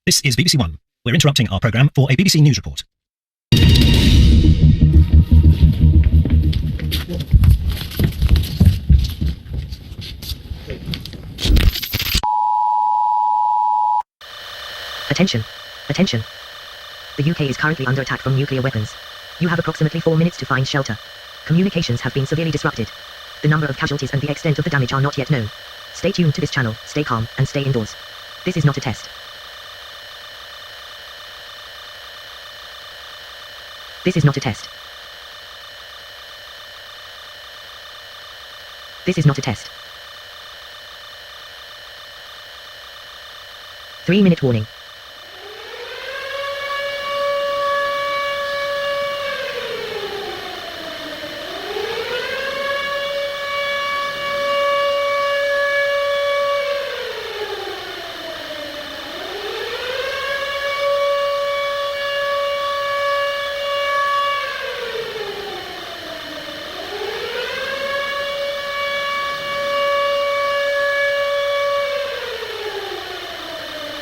This is BBC One. We're interrupting our programme for a BBC News report. Attention. Attention. The UK is currently under attack from nuclear weapons. You have approximately 4 minutes to find shelter. Communications have been severely disrupted. The number of casualties and the extent of the damage are not yet known. Stay tuned to this channel, stay calm, and stay indoors. This is not a test. This is not a test. This is not a test. 3-minute warning.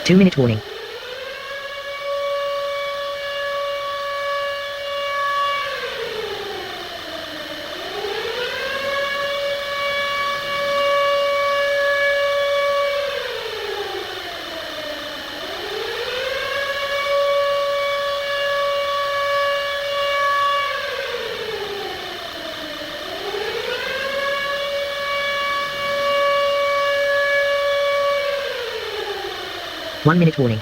Two-minute warning. One-minute warning.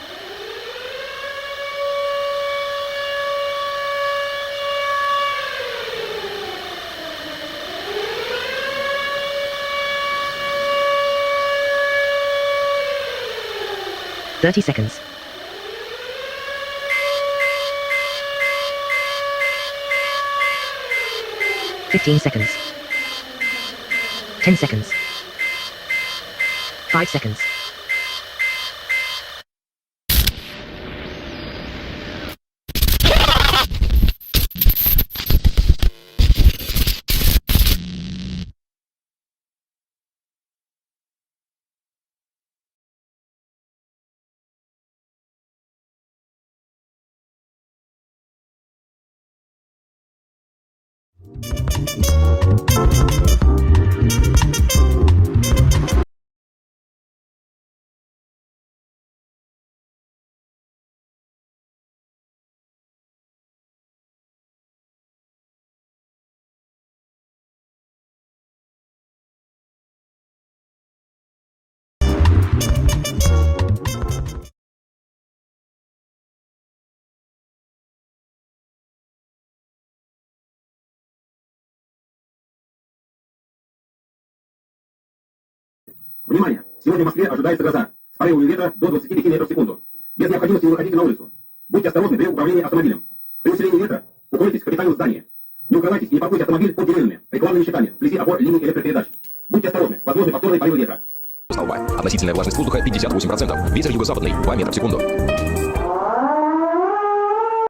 Thirty seconds. 15 seconds. 10 seconds. 5 seconds. Внимание! Сегодня в Москве ожидается гроза. С порывами ветра до 25 метров в секунду. Без необходимости не выходите на улицу. Будьте осторожны при управлении автомобилем. При усилении ветра укройтесь в капитальном здании. Не укрывайтесь и не паркуйте автомобиль под деревьями, рекламными щитами, вблизи опор линий электропередач. Будьте осторожны, возможны повторные порывы ветра. Относительная влажность воздуха 58%. Ветер юго-западный 2 метра в секунду.